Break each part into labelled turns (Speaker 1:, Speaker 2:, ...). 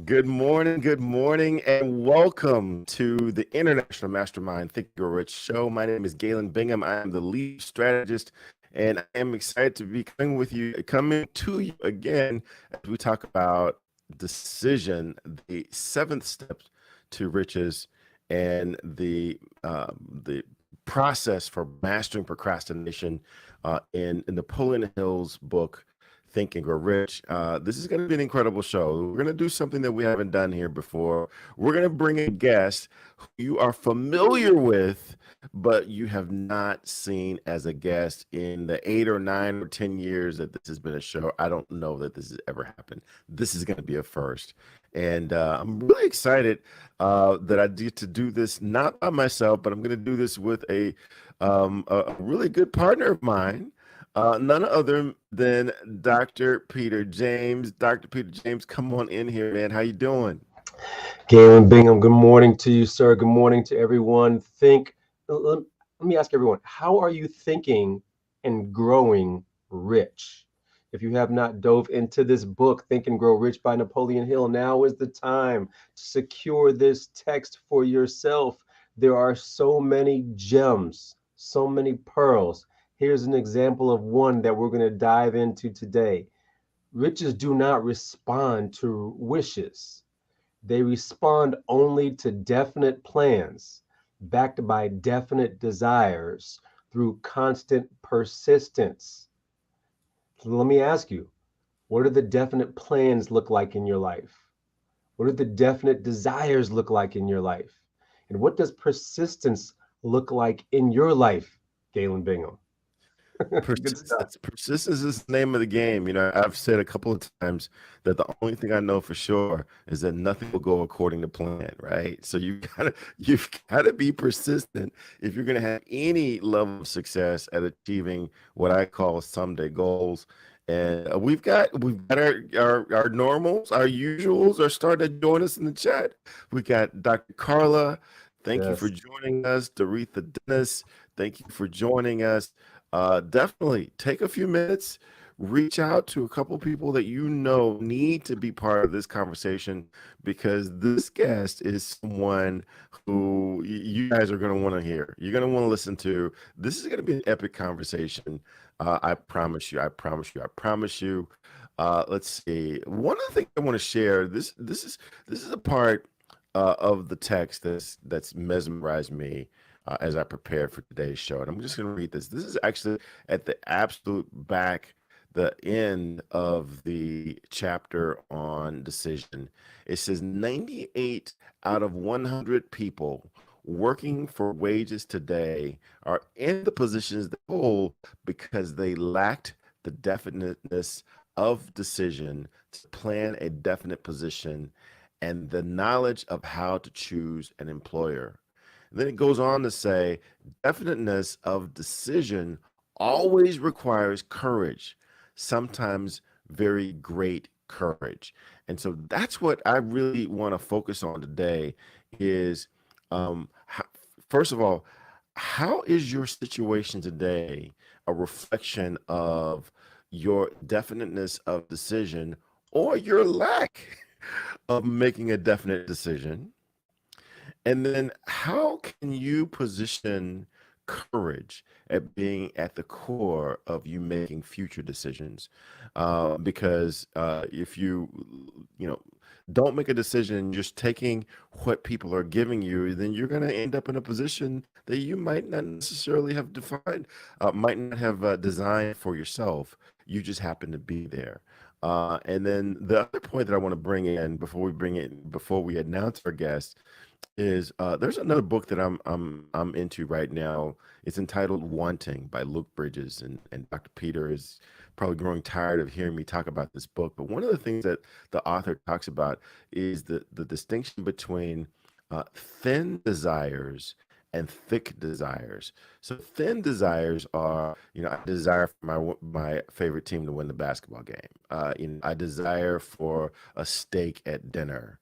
Speaker 1: Good morning, and welcome to the International Mastermind Think You're Rich show. My name is Galen Bingham. I am the lead strategist, and I am excited to be coming to you again as we talk about decision, the seventh step to riches, and the process for mastering procrastination in Napoleon Hill's book Think and Grow Rich. This is going to be an incredible show. We're going to do something that we haven't done here before. We're going to bring a guest who you are familiar with, but you have not seen as a guest in the 8 or 9 or 10 years that this has been a show. I don't know that this has ever happened. This is going to be a first. And I'm really excited that I get to do this not by myself, but I'm going to do this with a really good partner of mine, none other than Dr. Peter James. Dr. Peter James, come on in here, man. How you doing?
Speaker 2: Galen Bingham, good morning to you, sir. Good morning to everyone. Let me ask everyone, how are you thinking and growing rich? If you have not dove into this book, Think and Grow Rich by Napoleon Hill, now is the time to secure this text for yourself. There are so many gems, so many pearls. Here's an example of one that we're going to dive into today. Riches do not respond to wishes. They respond only to definite plans, backed by definite desires through constant persistence. So let me ask you, what do the definite plans look like in your life? What do the definite desires look like in your life? And what does persistence look like in your life, Galen Bingham? Good stuff.
Speaker 1: Persistence is the name of the game. I've said a couple of times that the only thing I know for sure is that nothing will go according to plan, right? So you've gotta be persistent if you're gonna have any level of success at achieving what I call someday goals. And we've got our normals, our usuals are starting to join us in the chat. We got Dr. Carla. Thank you for
Speaker 2: Yes.
Speaker 1: joining us. Doretha Dennis, thank you for joining us. Definitely take a few minutes, reach out to a couple people that you know need to be part of this conversation because this guest is someone who you guys are going to want to hear. You're going to want to listen to. This is going to be an epic conversation. I promise you. I promise you. I promise you. Let's see. One of the things I want to share. This is a part of the text that's mesmerized me as I prepared for today's show. And I'm just going to read this. This is actually at the absolute back, the end of the chapter on decision. It says 98 out of 100 people working for wages today are in the positions they hold because they lacked the definiteness of decision to plan a definite position and the knowledge of how to choose an employer. And then it goes on to say, definiteness of decision always requires courage, sometimes very great courage. And so that's what I really want to focus on today is how, first of all, how is your situation today a reflection of your definiteness of decision or your lack of making a definite decision? And then how can you position courage at being at the core of you making future decisions? Because if you know, don't make a decision just taking what people are giving you, then you're going to end up in a position that you might not necessarily have defined, might not have designed for yourself. You just happen to be there. And then the other point that I want to bring in before we announce our guest is there's another book that I'm into right now. It's entitled Wanting by Luke Bridges, and Dr. Peter is probably growing tired of hearing me talk about this book. But one of the things that the author talks about is the distinction between thin desires and thick desires. So thin desires are, I desire for my favorite team to win the basketball game. I desire for a steak at dinner.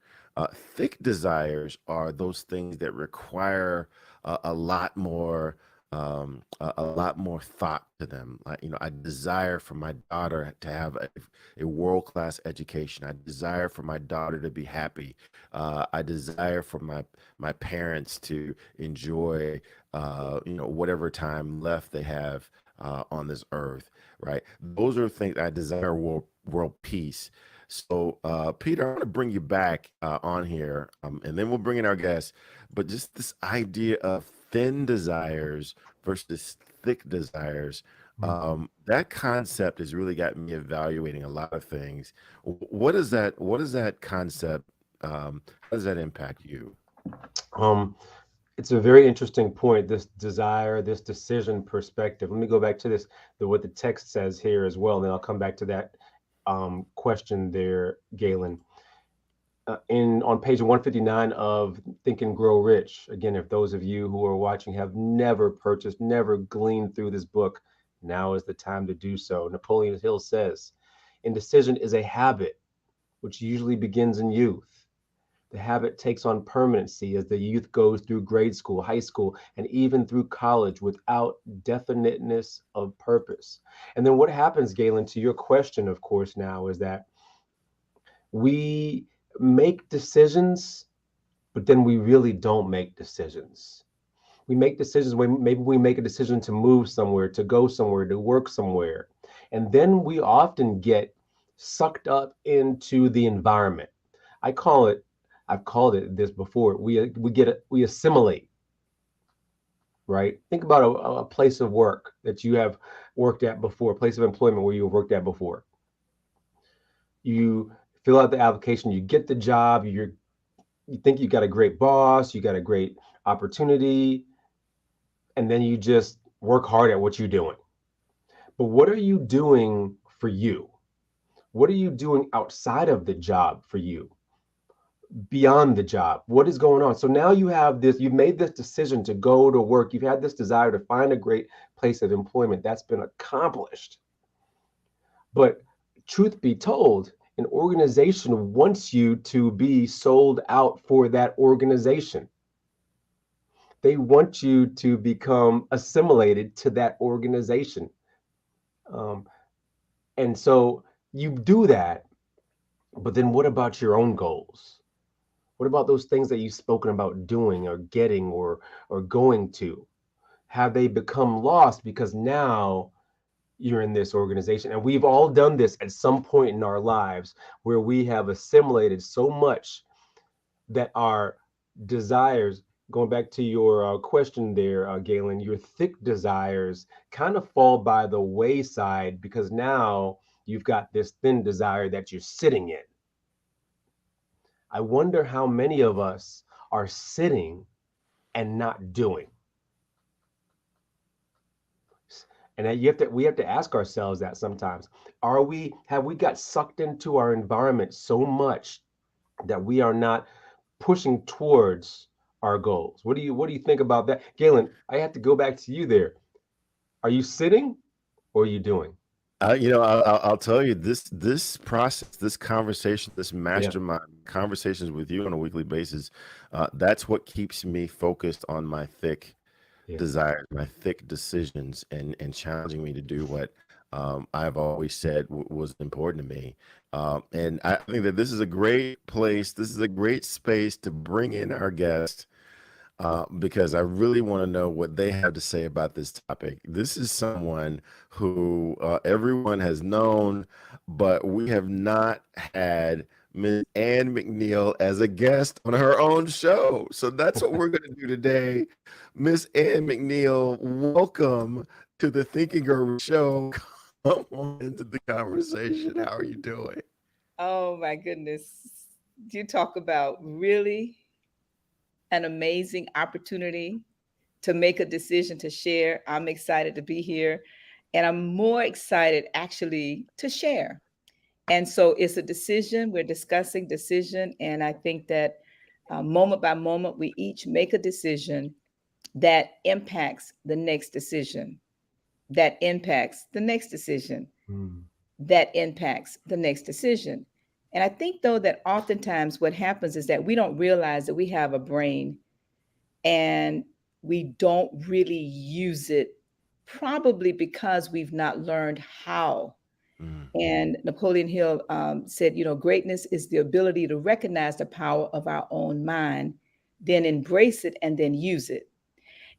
Speaker 1: Thick desires are those things that require a lot more. a lot more thought to them. Like, I desire for my daughter to have a world-class education. I desire for my daughter to be happy. I desire for my parents to enjoy, whatever time left they have on this earth, right? Those are things I desire, world peace. So, Peter, I want to bring you back on here, and then we'll bring in our guests. But just this idea of thin desires versus thick desires, that concept has really got me evaluating a lot of things. What is that? What is that concept? How does that impact you?
Speaker 2: Um, it's a very interesting point. This desire, this decision perspective. Let me go back to what the text says here as well, and then I'll come back to that question there, Galen. In on page 159 of Think and Grow Rich. Again, if those of you who are watching have never purchased, never gleaned through this book, now is the time to do so. Napoleon Hill says, indecision is a habit which usually begins in youth. The habit takes on permanency as the youth goes through grade school, high school, and even through college without definiteness of purpose. And then what happens, Galen, to your question, of course, now is that we make decisions, but then we really don't make decisions. We make decisions when maybe we make a decision to move somewhere, to go somewhere, to work somewhere. And then we often get sucked up into the environment. I call it, I've called it this before. We assimilate, right? Think about a place of work that you have worked at before, a place of employment where you have worked at before. You fill out the application, you get the job, you think you got a great boss, you got a great opportunity, and then you just work hard at what you're doing. But what are you doing for you? What are you doing outside of the job for you? Beyond the job? What is going on? So now you've made this decision to go to work. You've had this desire to find a great place of employment. That's been accomplished. But truth be told, an organization wants you to be sold out for that organization. They want you to become assimilated to that organization. Um, and so you do that, but then what about your own goals? What about those things that you've spoken about doing or getting or going to? Have they become lost because now you're in this organization? And we've all done this at some point in our lives where we have assimilated so much that our desires, going back to your question there, Galen, your thick desires kind of fall by the wayside because now you've got this thin desire that you're sitting in. I wonder how many of us are sitting and not doing. And we have to ask ourselves that sometimes. Have we got sucked into our environment so much that we are not pushing towards our goals? What do you think about that? Galen, I have to go back to you there. Are you sitting or are you doing?
Speaker 1: I'll tell you this process, this conversation, this
Speaker 2: Yeah,
Speaker 1: mastermind conversations with you on a weekly basis. That's what keeps me focused on my thick
Speaker 2: yeah.
Speaker 1: desires, my thick decisions, and challenging me to do what I've always said was important to me. And I think that this is a great place. This is a great space to bring in our guests because I really want to know what they have to say about this topic. This is someone who everyone has known, but we have not had Ms. Ann McNeil as a guest on her own show. So that's what we're going to do today. Miss Ann McNeil, welcome to the Thinking Girl Show. Come on into the conversation. How are you doing?
Speaker 3: Oh my goodness. You talk about really an amazing opportunity to make a decision to share. I'm excited to be here. And I'm more excited actually to share. And so it's a decision. We're discussing decision. And I think that moment by moment, we each make a decision that impacts the next decision, that impacts the next decision,
Speaker 2: Mm,
Speaker 3: that impacts the next decision. And I think, though, that oftentimes what happens is that we don't realize that we have a brain, and we don't really use it, probably because we've not learned how. And Napoleon Hill said, greatness is the ability to recognize the power of our own mind, then embrace it and then use it.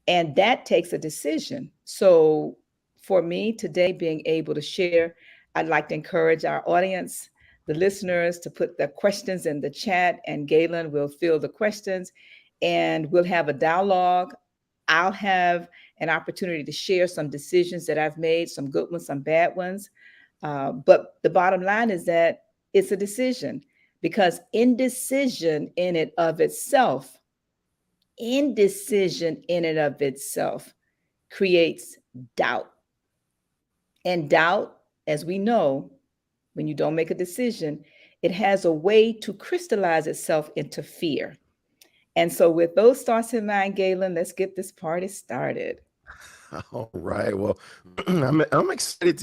Speaker 3: And that takes a decision. So for me today, being able to share, I'd like to encourage our audience, the listeners, to put their questions in the chat, and Galen will fill the questions and we'll have a dialogue. I'll have an opportunity to share some decisions that I've made, some good ones, some bad ones. But the bottom line is that it's a decision, because indecision in and of itself creates doubt. And doubt, as we know, when you don't make a decision, it has a way to crystallize itself into fear. And so with those thoughts in mind, Galen, let's get this party started.
Speaker 1: All right. Well, I'm excited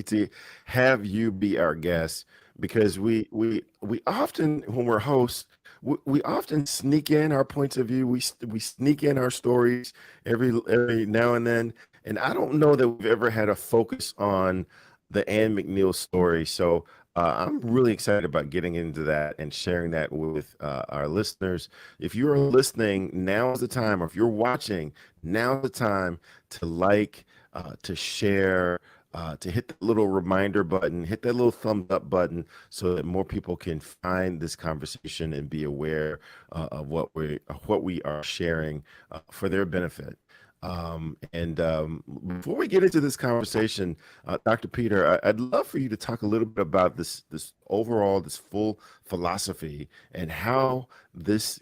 Speaker 1: to have you be our guest, because we often, when we're hosts, we often sneak in our points of view. We sneak in our stories every now and then, and I don't know that we've ever had a focus on the Ann McNeil story. So I'm really excited about getting into that and sharing that with our listeners. If you are listening, now's the time, or if you're watching, now's the time to like, to share, to hit the little reminder button, hit that little thumbs up button, so that more people can find this conversation and be aware of what we are sharing for their benefit. Before we get into this conversation, Dr. Peter, I'd love for you to talk a little bit about this overall, this full philosophy, and how this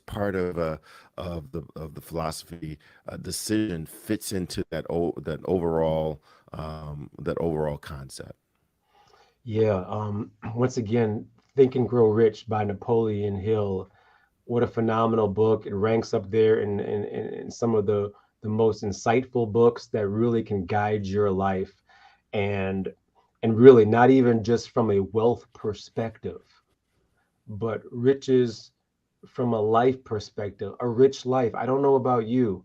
Speaker 1: part of the philosophy decision fits into that overall concept.
Speaker 2: Yeah. Once again, Think and Grow Rich by Napoleon Hill. What a phenomenal book. It ranks up there in some of the most insightful books that really can guide your life, and really not even just from a wealth perspective, but riches from a life perspective, a rich life. I don't know about you.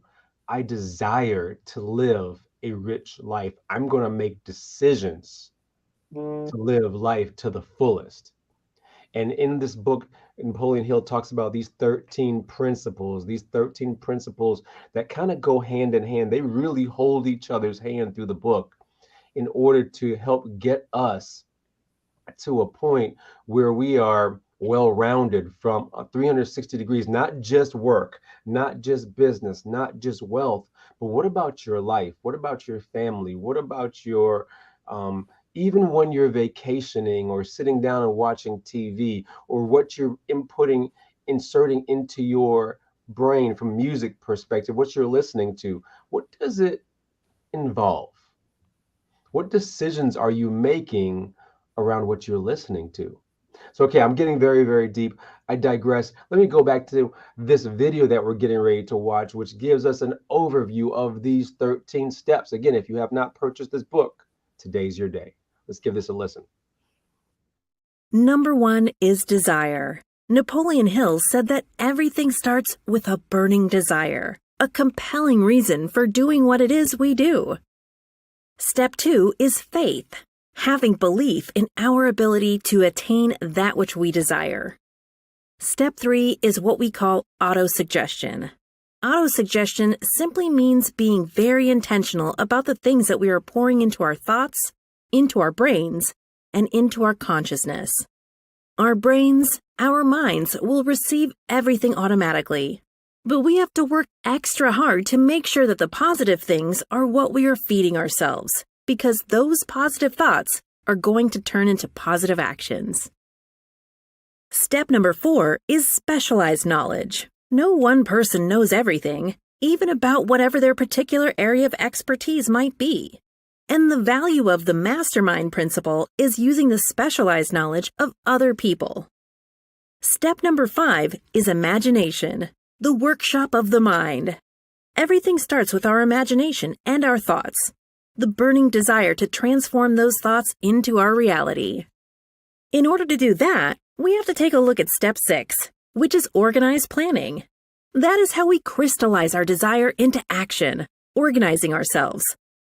Speaker 2: I desire to live a rich life. I'm going to make decisions to live life to the fullest. And in this book, Napoleon Hill talks about these 13 principles that kind of go hand in hand. They really hold each other's hand through the book in order to help get us to a point where we are well-rounded from 360 degrees, not just work, not just business, not just wealth, but what about your life? What about your family? What about your even when you're vacationing or sitting down and watching TV, or what you're inserting into your brain from music perspective, what you're listening to, what does it involve? What decisions are you making around what you're listening to? So, okay, I'm getting very, very deep. I digress. Let me go back to this video that we're getting ready to watch, which gives us an overview of these 13 steps. Again, if you have not purchased this book, today's your day. Let's give this a listen.
Speaker 4: Number 1 is desire. Napoleon Hill said that everything starts with a burning desire, a compelling reason for doing what it is we do. Step 2 is faith, having belief in our ability to attain that which we desire. Step 3 is what we call autosuggestion. Autosuggestion simply means being very intentional about the things that we are pouring into our thoughts, into our brains, and into our consciousness. Our brains, our minds will receive everything automatically, but we have to work extra hard to make sure that the positive things are what we are feeding ourselves, because those positive thoughts are going to turn into positive actions. Step number 4 is specialized knowledge. No one person knows everything, even about whatever their particular area of expertise might be. And the value of the MasterMind principle is using the specialized knowledge of other people. Step number 5 is imagination, the workshop of the mind. Everything starts with our imagination and our thoughts, the burning desire to transform those thoughts into our reality. In order to do that, we have to take a look at step 6, which is organized planning. That is how we crystallize our desire into action, organizing ourselves.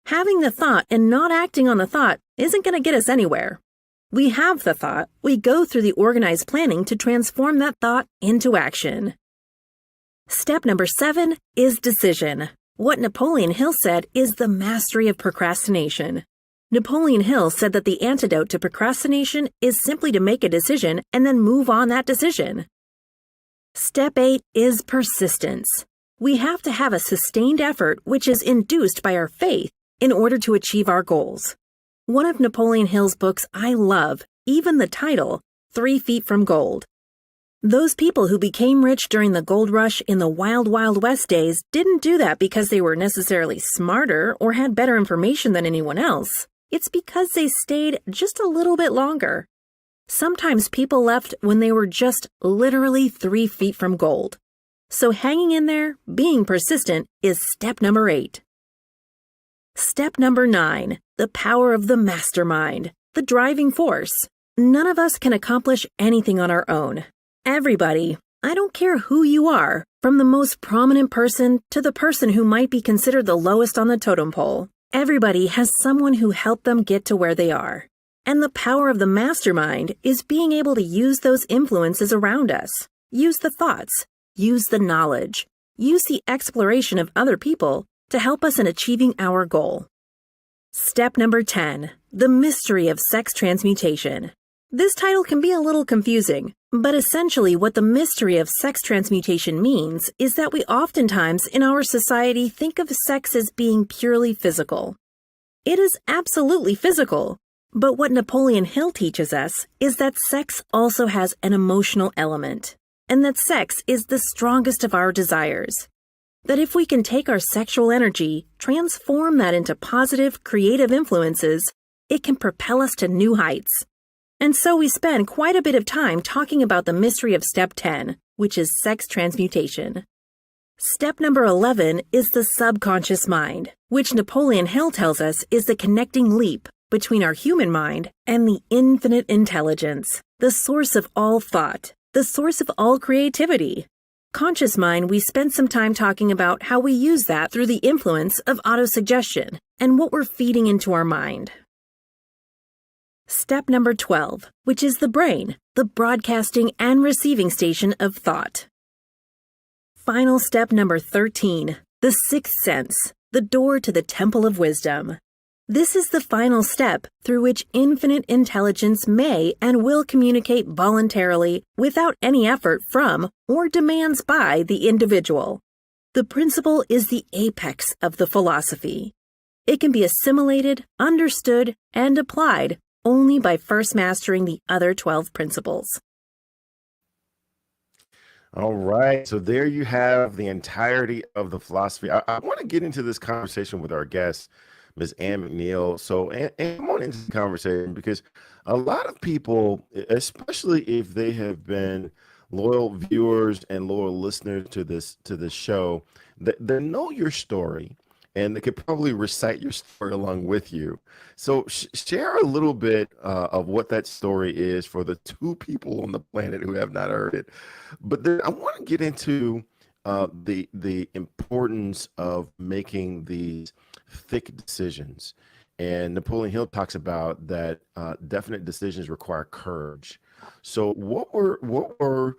Speaker 4: Having the thought and not acting on the thought isn't going to get us anywhere. We have the thought, we go through the organized planning to transform that thought into action. Step number 7 is decision. What Napoleon Hill said is the mastery of procrastination. Napoleon Hill said that the antidote to procrastination is simply to make a decision and then move on that decision. Step 8 is persistence. We have to have a sustained effort which is induced by our faith in order to achieve our goals. One of Napoleon Hill's books I love, even the title, 3 Feet from Gold. Those people who became rich during the gold rush in the wild, wild west days didn't do that because they were necessarily smarter or had better information than anyone else. It's because they stayed just a little bit longer. Sometimes people left when they were just literally 3 feet from gold. So hanging in there, being persistent, is step number 8. Step number 9, the power of the mastermind, the driving force. None of us can accomplish anything on our own. Everybody, I don't care who you are, from the most prominent person to the person who might be considered the lowest on the totem pole, everybody has someone who helped them get to where they are. And the power of the mastermind is being able to use those influences around us, use the thoughts, use the knowledge, use the exploration of other people to help us in achieving our goal. Step number 10, the mystery of sex transmutation. This title can be a little confusing, but essentially what the mystery of sex transmutation means is that we oftentimes in our society think of sex as being purely physical. It is absolutely physical, but what Napoleon Hill teaches us is that sex also has an emotional element, and that sex is the strongest of our desires. That if we can take our sexual energy, transform that into positive, creative influences, it can propel us to new heights. And so we spend quite a bit of time talking about the mystery of Step 10, which is sex transmutation. Step number 11 is the subconscious mind, which Napoleon Hill tells us is the connecting leap between our human mind and the infinite intelligence, the source of all thought, the source of all creativity. Conscious mind, we spent some time talking about how we use that through the influence of autosuggestion and what we're feeding into our mind. Step number 12, which is the brain, the broadcasting and receiving station of thought. Final step number 13, the sixth sense, the door to the temple of wisdom. This is the final step through which infinite intelligence may and will communicate voluntarily without any effort from or demands by the individual. The principle is the apex of the philosophy. It can be assimilated, understood, and applied only by first mastering the other 12 principles.
Speaker 1: All right. So there you have the entirety of the philosophy. I want to get into this conversation with our guest, Ms. Ann McNeil. So, Ann, come on into the conversation because a lot of people, especially if they have been loyal viewers and loyal listeners to this show, they know your story. And they could probably recite your story along with you. So share a little bit of what that story is for the 2 people on the planet who have not heard it. But then I want to get into the importance of making these thick decisions. And Napoleon Hill talks about that definite decisions require courage. So what were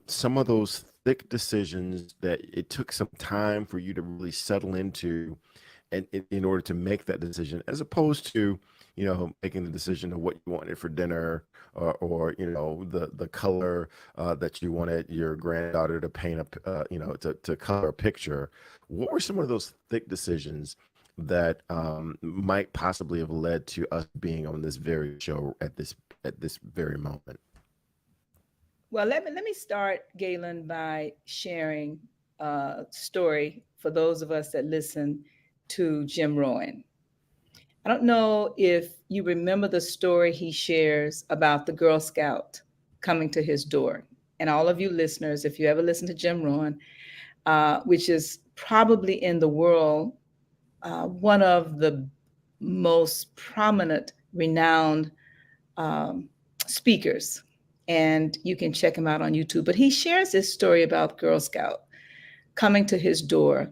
Speaker 1: some of those thick decisions that it took some time for you to really settle into and in order to make that decision, as opposed to, making the decision of what you wanted for dinner or the color that you wanted your granddaughter to paint to color a picture. What were some of those thick decisions that might possibly have led to us being on this very show at this very moment?
Speaker 3: Well, let me start, Galen, by sharing a story for those of us that listen to Jim Rohn. I don't know if you remember the story he shares about the Girl Scout coming to his door. And all of you listeners, if you ever listen to Jim Rohn, which is probably in the world one of the most prominent, renowned speakers. And you can check him out on YouTube. But he shares this story about Girl Scout coming to his door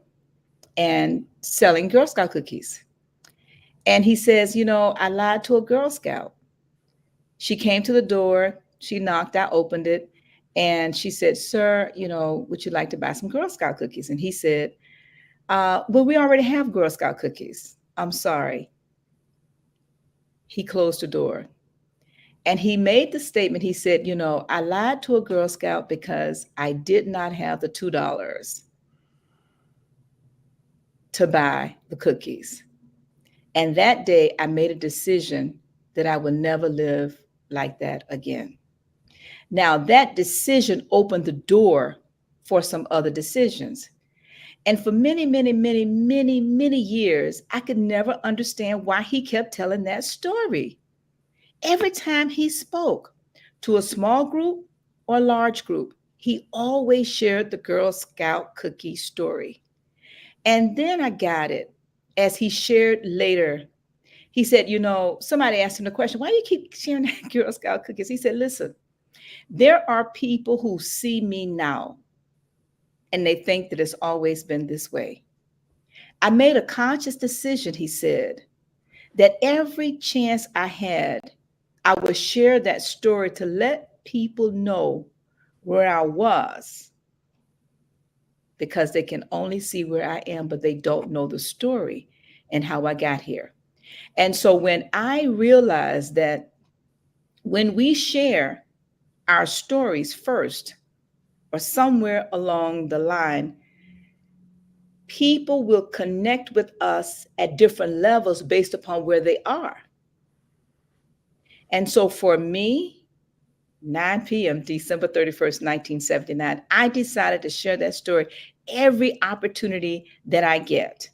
Speaker 3: and selling Girl Scout cookies. And he says, you know, I lied to a Girl Scout. She came to the door, she knocked, I opened it, and she said, sir, you know, would you like to buy some Girl Scout cookies? And he said, well, we already have Girl Scout cookies. I'm sorry. He closed the door. And he made the statement, he said, you know, I lied to a Girl Scout because I did not have the $2 to buy the cookies. And that day I made a decision that I would never live like that again. Now that decision opened the door for some other decisions. And for many, many, many, many, many years, I could never understand why he kept telling that story. Every time he spoke to a small group or large group, he always shared the Girl Scout cookie story. And then I got it as he shared later. He said, you know, somebody asked him the question, why do you keep sharing that Girl Scout cookies? He said, listen, there are people who see me now and they think that it's always been this way. I made a conscious decision, he said, that every chance I had, I would share that story to let people know where I was, because they can only see where I am, but they don't know the story and how I got here. And so when I realized that when we share our stories first, or somewhere along the line, people will connect with us at different levels based upon where they are. And so for me, 9 p.m., December 31st, 1979, I decided to share that story every opportunity that I get,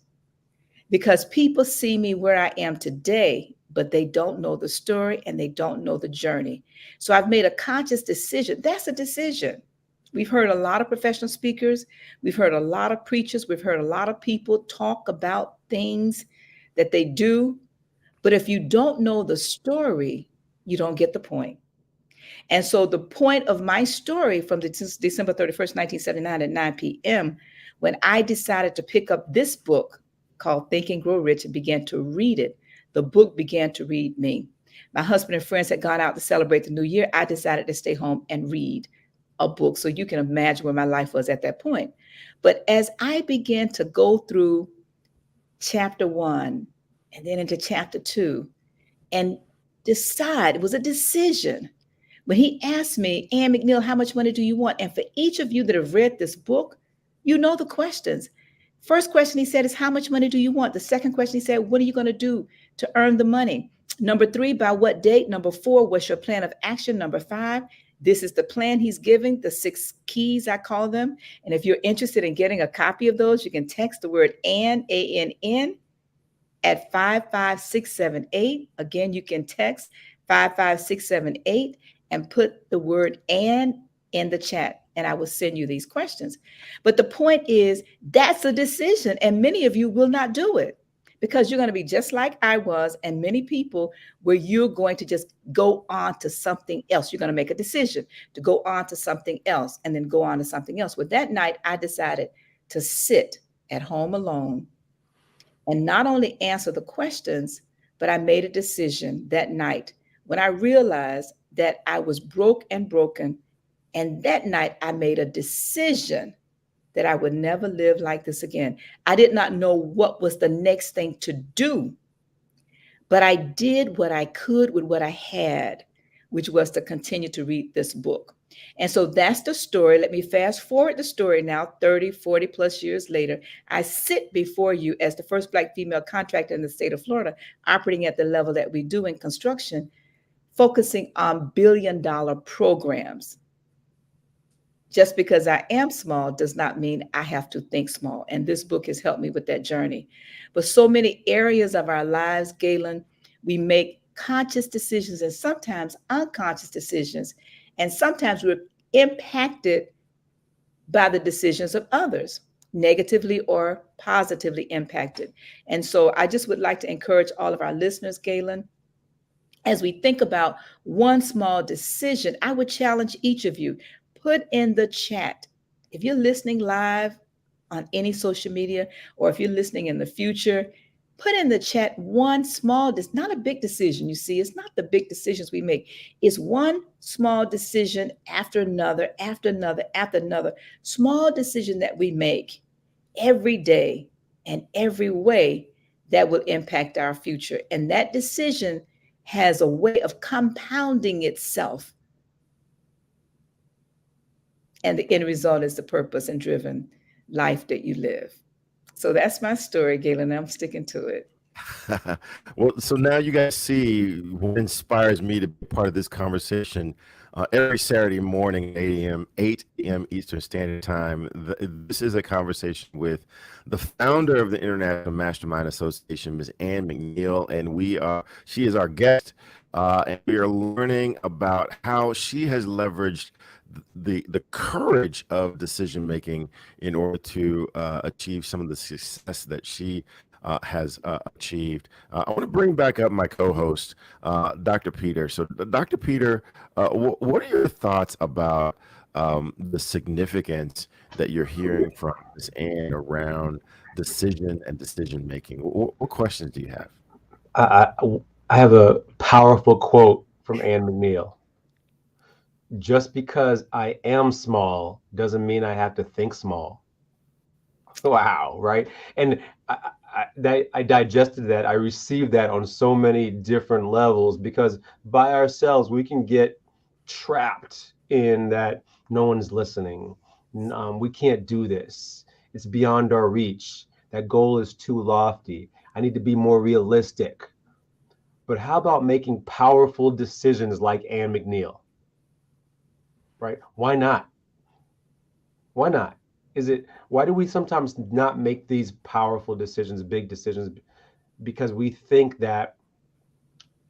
Speaker 3: because people see me where I am today, but they don't know the story and they don't know the journey. So I've made a conscious decision. That's a decision. We've heard a lot of professional speakers. We've heard a lot of preachers. We've heard a lot of people talk about things that they do. But if you don't know the story, you don't get the point. And so the point of my story from December 31st, 1979 at 9 p.m., when I decided to pick up this book called Think and Grow Rich and began to read it, the book began to read me. My husband and friends had gone out to celebrate the new year. I decided to stay home and read a book. So you can imagine where my life was at that point. But as I began to go through chapter 1 and then into chapter 2 and decide, it was a decision. When he asked me, Ann McNeil, how much money do you want? And for each of you that have read this book, you know the questions. First question he said is, how much money do you want? The second question he said, what are you going to do to earn the money? Number 3, by what date? Number 4, what's your plan of action? Number 5, this is the plan he's giving, the 6 keys, I call them. And if you're interested in getting a copy of those, you can text the word ANN, A-N-N, at 55678. Again, you can text 55678 and put the word "and" in the chat, and I will send you these questions. But the point is, that's a decision, and many of you will not do it because you're going to be just like I was, and many people, where you're going to just go on to something else. You're going to make a decision to go on to something else and then go on to something else. Well, that night, I decided to sit at home alone and not only answer the questions, but I made a decision that night when I realized that I was broke and broken. And that night I made a decision that I would never live like this again. I did not know what was the next thing to do, but I did what I could with what I had, which was to continue to read this book. And so that's the story. Let me fast forward the story now, 30, 40 plus years later. I sit before you as the first Black female contractor in the state of Florida, operating at the level that we do in construction, focusing on billion-dollar programs. Just because I am small does not mean I have to think small. And this book has helped me with that journey. But so many areas of our lives, Galen, we make conscious decisions and sometimes unconscious decisions. And sometimes we're impacted by the decisions of others, negatively or positively impacted. And so I just would like to encourage all of our listeners, Galen, as we think about one small decision, I would challenge each of you, put in the chat. If you're listening live on any social media, or if you're listening in the future, put in the chat one small, not a big decision. You see, it's not the big decisions we make. It's one small decision after another, after another, after another. Small decision that we make every day and every way that will impact our future. And that decision has a way of compounding itself. And the end result is the purpose and driven life that you live. So that's my story, Galen. I'm sticking to it.
Speaker 1: Well, so now you guys see what inspires me to be part of this conversation every Saturday morning, 8 a.m. Eastern Standard Time. This is a conversation with the founder of the International Mastermind Association, Ms. Ann McNeil, and she is our guest, and we are learning about how she has leveraged the courage of decision making in order to achieve some of the success that she has achieved. I want to bring back up my co-host, Dr. Peter. So, Dr. Peter, what are your thoughts about the significance that you're hearing from Ms. Ann around decision and decision making? What questions do you have?
Speaker 2: I have a powerful quote from Ann McNeil. Just because I am small doesn't mean I have to think small. Wow, right? And I digested that. I received that on so many different levels, because by ourselves we can get trapped in that no one's listening. We can't do this. It's beyond our reach. That goal is too lofty. I need to be more realistic. But how about making powerful decisions like Ann McNeil? Right? Why not? Why not? Why do we sometimes not make these powerful decisions, big decisions? Because we think that,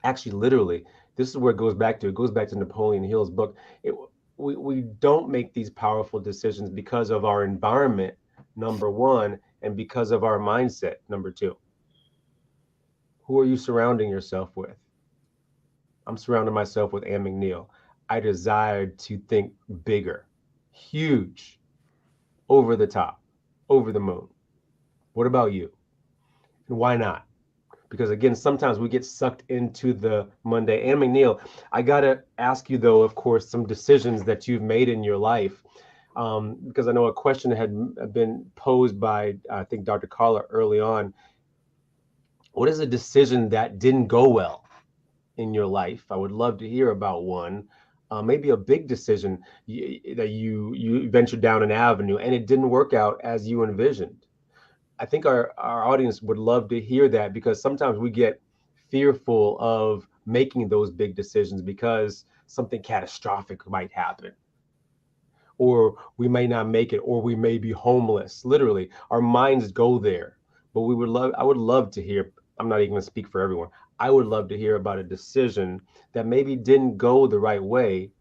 Speaker 2: actually, literally, this is where it goes back to. It goes back to Napoleon Hill's book. We don't make these powerful decisions because of our environment, number one, and because of our mindset, number two. Who are you surrounding yourself with? I'm surrounding myself with Ann McNeil. I desired to think bigger, huge, over the top, over the moon. What about you? And why not? Because again, sometimes we get sucked into the Monday. Ann McNeil, I gotta ask you though, of course, some decisions that you've made in your life, because I know a question had been posed by, I think, Dr. Carla early on. What is a decision that didn't go well in your life? I would love to hear about one. Maybe a big decision that you ventured down an avenue and it didn't work out as you envisioned. I think our audience would love to hear that, because sometimes we get fearful of making those big decisions because something catastrophic might happen, or we may not make it, or we may be homeless. Literally, our minds go there. But I would love to hear, I'm not even going to speak for everyone, I would love to hear about a decision that maybe didn't go the right way,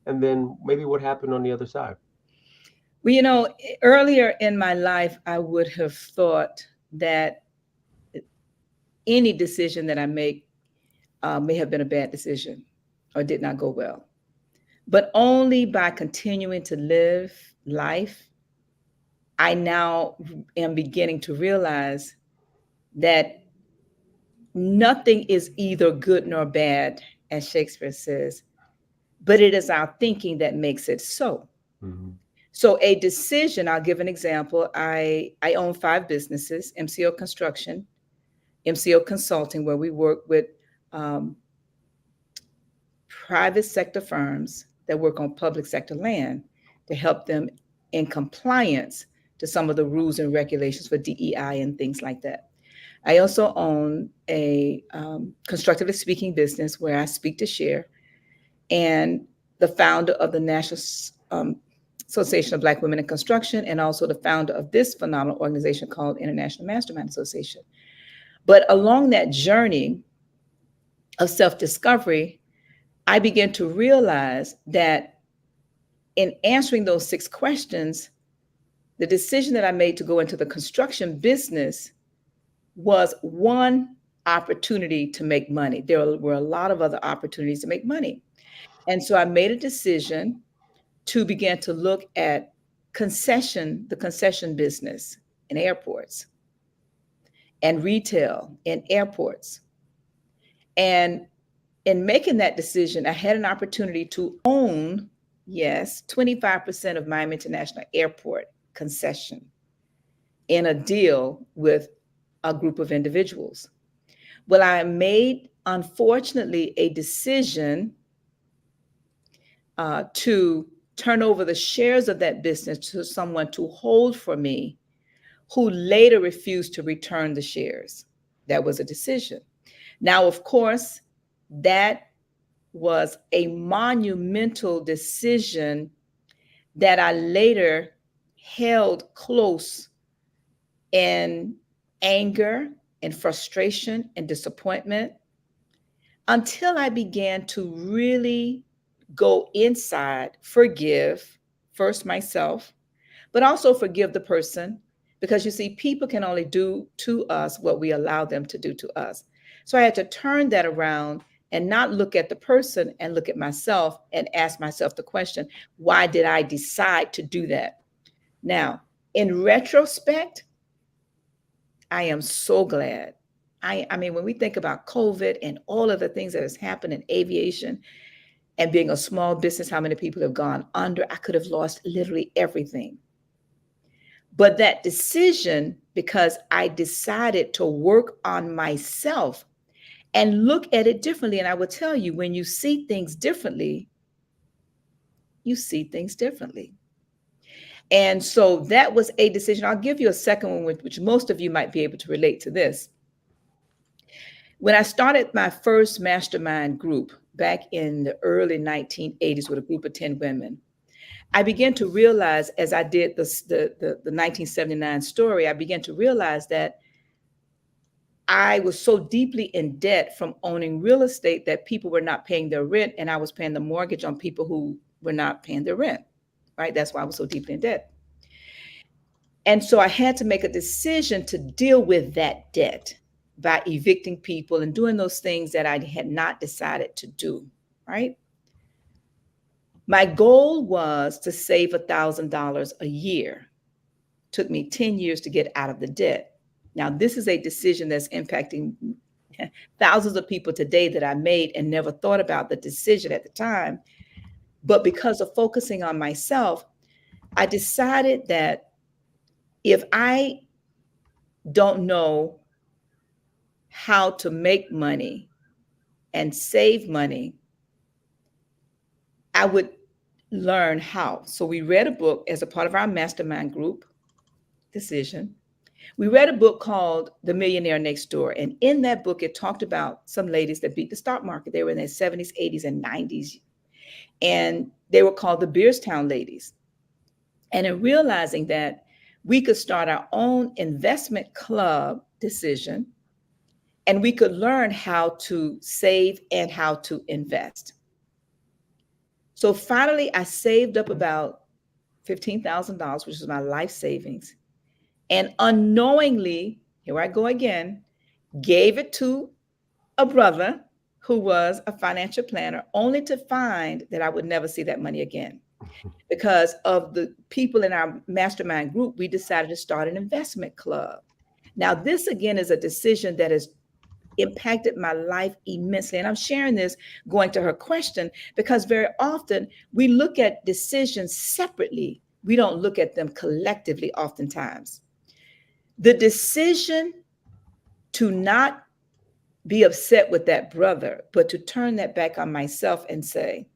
Speaker 2: and then maybe what happened on the other side.
Speaker 3: Well, earlier in my life, I would have thought that any decision that I make may have been a bad decision or did not go well. But only by continuing to live life, I now am beginning to realize that nothing is either good nor bad, as Shakespeare says, but it is our thinking that makes it so. Mm-hmm. So a decision, I'll give an example. I own 5 businesses: MCO Construction, MCO Consulting, where we work with private sector firms that work on public sector land to help them in compliance to some of the rules and regulations for DEI and things like that. I also own a constructively speaking business where I speak to share, and the founder of the National Association of Black Women in Construction, and also the founder of this phenomenal organization called International Mastermind Association. But along that journey of self-discovery, I began to realize that in answering those 6 questions, the decision that I made to go into the construction business was one opportunity to make money. There were a lot of other opportunities to make money. And so I made a decision to begin to look at the concession business in airports and retail in airports. And in making that decision, I had an opportunity to own, yes, 25% of Miami International Airport concession in a deal with a group of individuals. Well, I made, unfortunately, a decision to turn over the shares of that business to someone to hold for me, who later refused to return the shares. That was a decision. Now, of course, that was a monumental decision that I later held close in anger and frustration and disappointment until I began to really go inside, forgive first myself, but also forgive the person, because you see, people can only do to us what we allow them to do to us. So I had to turn that around and not look at the person and look at myself and ask myself the question, why did I decide to do that? Now, in retrospect, I am so glad. I mean, when we think about COVID and all of the things that has happened in aviation and being a small business, how many people have gone under, I could have lost literally everything. But that decision, because I decided to work on myself and look at it differently. And I will tell you, when you see things differently, you see things differently. And so that was a decision. I'll give you a second one, which most of you might be able to relate to this. When I started my first mastermind group back in the early 1980s with a group of 10 women, I began to realize, as I did the 1979 story, I began to realize that I was so deeply in debt from owning real estate that people were not paying their rent, and I was paying the mortgage on people who were not paying their rent, right? That's why I was so deeply in debt. And so I had to make a decision to deal with that debt by evicting people and doing those things that I had not decided to do, right? My goal was to save $1,000 a year. Took me 10 years to get out of the debt. Now, this is a decision that's impacting thousands of people today that I made and never thought about the decision at the time. But because of focusing on myself, I decided that if I don't know how to make money and save money, I would learn how. So we read a book as a part of our mastermind group decision. We read a book called The Millionaire Next Door. And in that book, it talked about some ladies that beat the stock market. They were in their 70s, 80s, and 90s. And they were called the Beerstown ladies. And in realizing that we could start our own investment club decision, and we could learn how to save and how to invest. So finally, I saved up about $15,000, which is my life savings. And unknowingly, here I go again, gave it to a brother who was a financial planner, only to find that I would never see that money again. Because of the people in our mastermind group, we decided to start an investment club. Now, this again is a decision that has impacted my life immensely. And I'm sharing this going to her question because very often we look at decisions separately. We don't look at them collectively oftentimes. The decision to not be upset with that brother, but to turn that back on myself and say,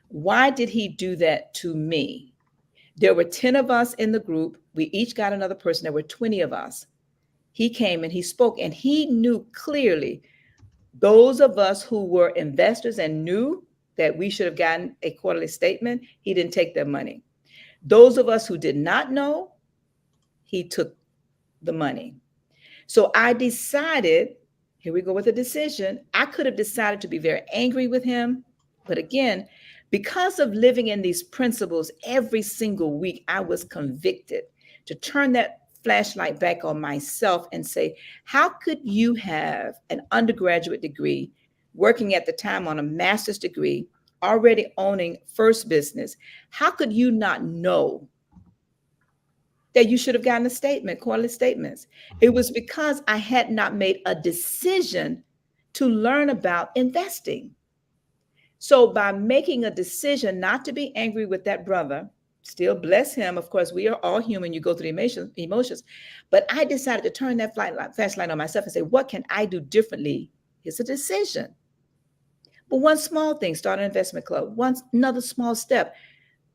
Speaker 3: why did he do that to me? There were 10 of us in the group. We each got another person. There were 20 of us. He came and he spoke, and he knew clearly those of us who were investors and knew that we should have gotten a quarterly statement. He didn't take their money. Those of us who did not know, he took the money. So I decided, here we go with a decision. I could have decided to be very angry with him. But again, because of living in these principles every single week, I was convicted to turn that flashlight back on myself and say, how could you have an undergraduate degree, working at the time on a master's degree, already owning first business? How could you not know that you should have gotten a statement, quarterly statements. It was because I had not made a decision to learn about investing. So by making a decision not to be angry with that brother, still bless him. Of course, we are all human. You go through the emotions. But I decided to turn that flashlight on myself and say, what can I do differently? It's a decision. But one small thing, start an investment club. Another small step,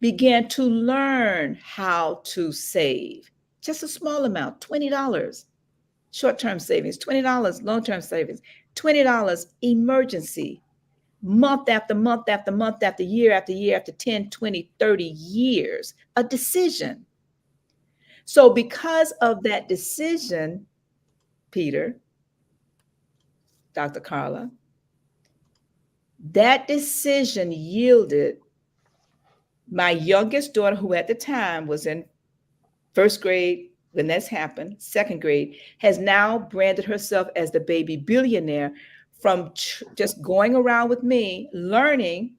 Speaker 3: began to learn how to save. Just a small amount, $20, short-term savings, $20, long-term savings, $20 emergency, month after month after month after year after year after 10, 20, 30 years, a decision. So because of that decision, Peter, Dr. Carla, that decision yielded my youngest daughter, who at the time was in first grade when this happened, second grade, has now branded herself as the baby billionaire from just going around with me, learning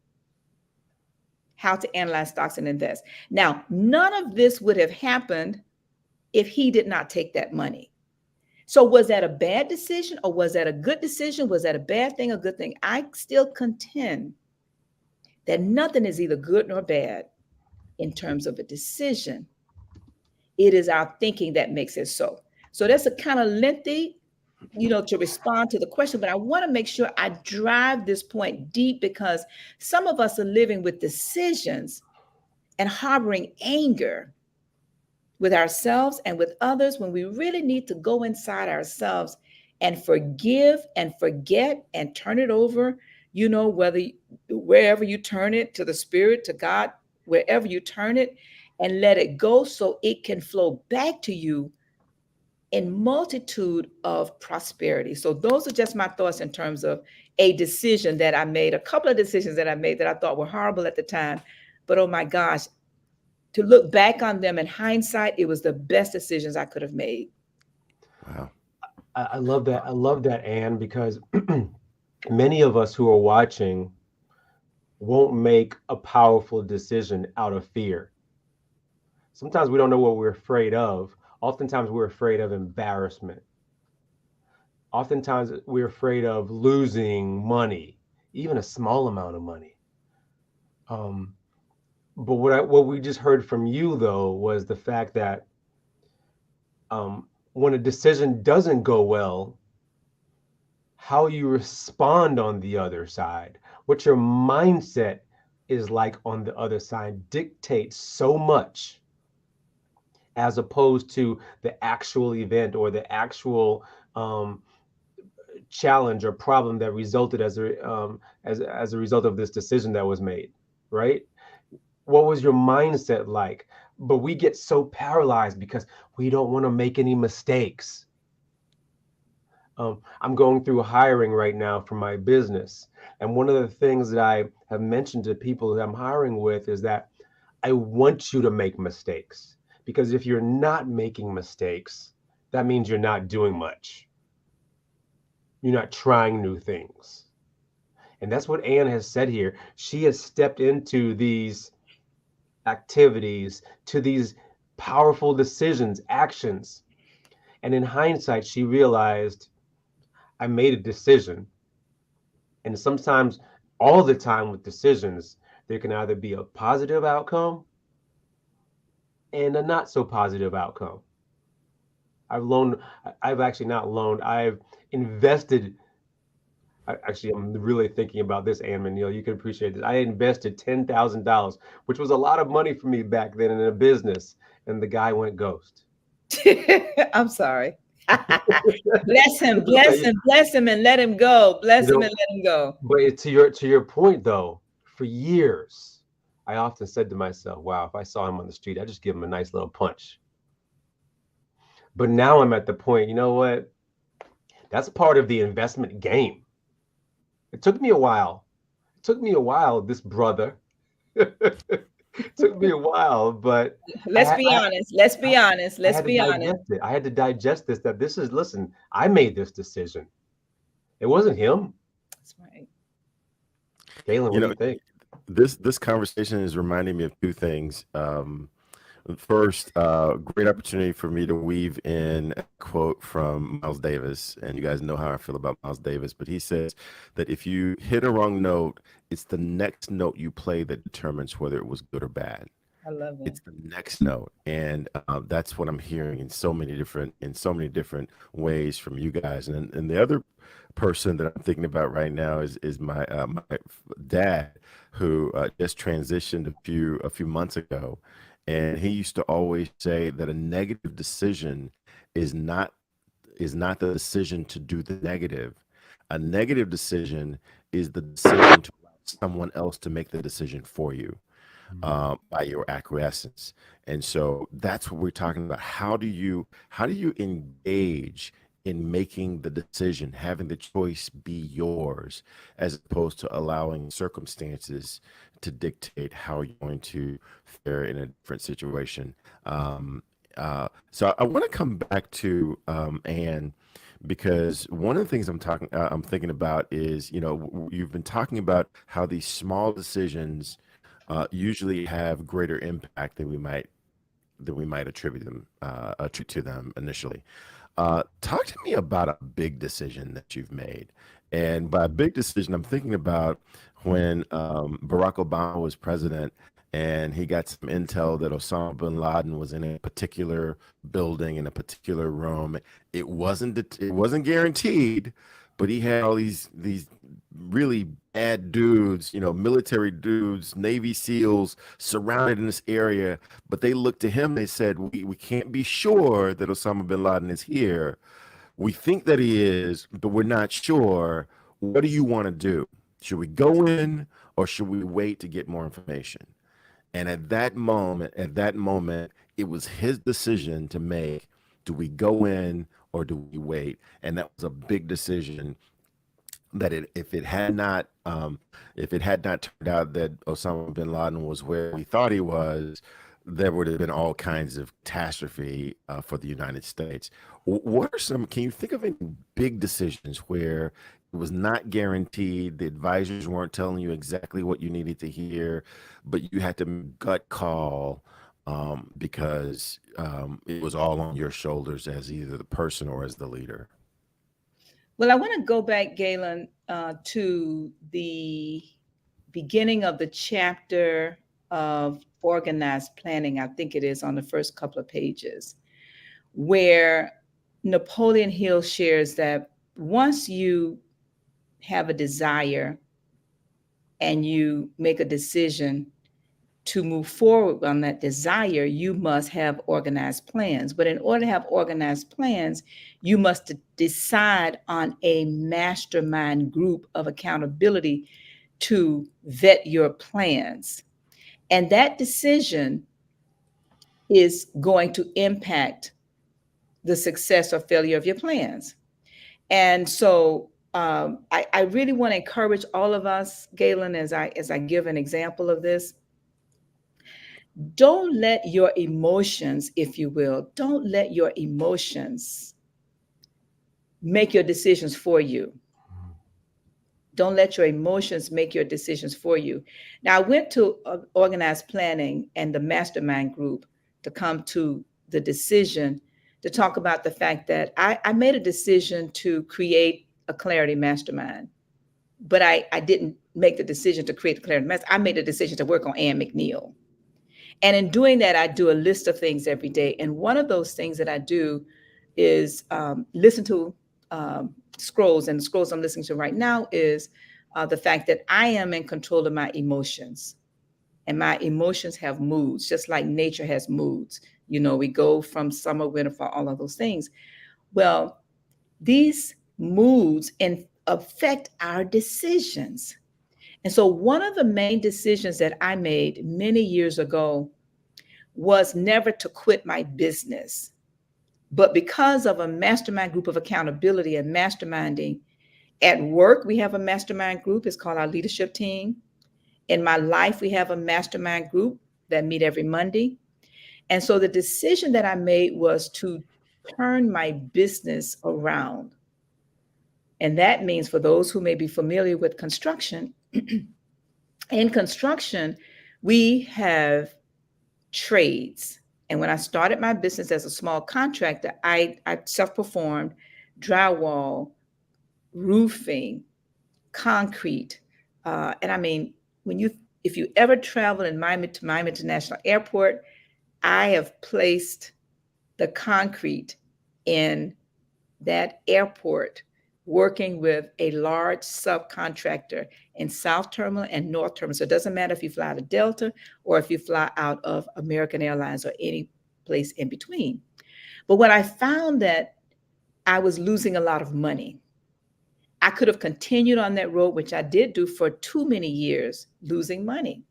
Speaker 3: how to analyze stocks and invest. Now, none of this would have happened if he did not take that money. So was that a bad decision or was that a good decision? Was that a bad thing or good thing? I still contend that nothing is either good nor bad in terms of a decision. It is our thinking that makes it so. So that's a kind of lengthy, to respond to the question, but I want to make sure I drive this point deep because some of us are living with decisions and harboring anger with ourselves and with others when we really need to go inside ourselves and forgive and forget and turn it over, wherever you turn it, to the Spirit, to God, wherever you turn it, and let it go so it can flow back to you in multitude of prosperity. So those are just my thoughts in terms of a decision that I made, a couple of decisions that I made that I thought were horrible at the time. But oh my gosh, to look back on them in hindsight, it was the best decisions I could have made.
Speaker 1: Wow.
Speaker 2: I love that. I love that, Anne, because many of us who are watching won't make a powerful decision out of fear. Sometimes we don't know what we're afraid of. Oftentimes we're afraid of embarrassment. Oftentimes we're afraid of losing money, even a small amount of money. But what we just heard from you, though, was the fact that when a decision doesn't go well, how you respond on the other side, what your mindset is like on the other side dictates so much, as opposed to the actual event or the actual challenge or problem that resulted as a result of this decision that was made, right? What was your mindset like? But we get so paralyzed because we don't want to make any mistakes. I'm going through hiring right now for my business. And one of the things that I have mentioned to people that I'm hiring with is that I want you to make mistakes. Because if you're not making mistakes, that means you're not doing much. You're not trying new things. And that's what Anne has said here. She has stepped into these activities, to these powerful decisions, actions. And in hindsight, she realized, I made a decision. And sometimes, all the time with decisions, there can either be a positive outcome and a not so positive outcome. I've actually not loaned, I've invested. Actually, I'm really thinking about this, Anne Manil. You can appreciate this. I invested $10,000, which was a lot of money for me back then in a business, and the guy went ghost.
Speaker 3: I'm sorry. Bless him, and let him go. Bless him and let him go.
Speaker 2: But to your point, though, for years, I often said to myself, wow, if I saw him on the street, I'd just give him a nice little punch. But now I'm at the point, you know what? That's part of the investment game. It took me a while. This brother. It took me a while, but
Speaker 3: let's be honest.
Speaker 2: I had to digest this, that this is, listen, I made this decision. It wasn't him.
Speaker 3: That's right.
Speaker 2: Galen, what do you think?
Speaker 1: This conversation is reminding me of two things. First, great opportunity for me to weave in a quote from Miles Davis. And you guys know how I feel about Miles Davis, but he says that if you hit a wrong note, it's the next note you play that determines whether it was good or bad.
Speaker 3: I love that.
Speaker 1: It's the next note, and that's what I'm hearing in so many different ways from you guys. And the other person that I'm thinking about right now is my dad, who just transitioned a few months ago, and he used to always say that a negative decision is not the decision to do the negative. A negative decision is the decision to allow someone else to make the decision for you by your acquiescence. And so that's what we're talking about. How do you engage in making the decision, having the choice be yours, as opposed to allowing circumstances to dictate how you're going to fare in a different situation. So I want to come back to Anne, because one of the things I'm thinking about is, you've been talking about how these small decisions usually have greater impact than we might attribute to them initially. Talk to me about a big decision that you've made. And by big decision, I'm thinking about when Barack Obama was president and he got some intel that Osama bin Laden was in a particular building in a particular room. It wasn't guaranteed, but he had all these really bad dudes, military dudes, Navy SEALs surrounded in this area. But they looked to him. They said, "We can't be sure that Osama bin Laden is here. We think that he is, but we're not sure. What do you want to do? Should we go in or should we wait to get more information?" And at that moment, it was his decision to make. Do we go in or do we wait? And that was a big decision that if it had not turned out that Osama bin Laden was where we thought he was, there would have been all kinds of catastrophe for the United States. Can you think of any big decisions where it was not guaranteed, the advisors weren't telling you exactly what you needed to hear, but you had to gut call because it was all on your shoulders as either the person or as the leader?
Speaker 3: Well, I want to go back, Galen, to the beginning of the chapter of organized planning. I think it is on the first couple of pages, where Napoleon Hill shares that once you have a desire and you make a decision to move forward on that desire, you must have organized plans. But in order to have organized plans, you must decide on a mastermind group of accountability to vet your plans. And that decision is going to impact the success or failure of your plans. And so I really want to encourage all of us, Galen, as I give an example of this. Don't let your emotions, if you will, don't let your emotions make your decisions for you. Don't let your emotions make your decisions for you. Now, I went to organized planning and the mastermind group to come to the decision to talk about the fact that I made a decision to create a clarity mastermind, but I didn't make the decision to create the clarity mastermind. I made a decision to work on Ann McNeil. And in doing that, I do a list of things every day. And one of those things that I do is listen to scrolls. And the scrolls I'm listening to right now is the fact that I am in control of my emotions. And my emotions have moods, just like nature has moods. We go from summer, winter, fall, all of those things. Well, these moods affect our decisions. And so one of the main decisions that I made many years ago was never to quit my business. But because of a mastermind group of accountability and masterminding, at work, we have a mastermind group. It's called our leadership team. In my life, we have a mastermind group that meet every Monday. And so the decision that I made was to turn my business around. And that means, for those who may be familiar with construction, in construction, we have trades. And when I started my business as a small contractor, I self-performed drywall, roofing, concrete. And I mean, if you ever travel in Miami to Miami International Airport, I have placed the concrete in that airport, working with a large subcontractor in South Terminal and North Terminal. So it doesn't matter if you fly to Delta or if you fly out of American Airlines or any place in between. But when I found that I was losing a lot of money, I could have continued on that road, which I did do for too many years, losing money.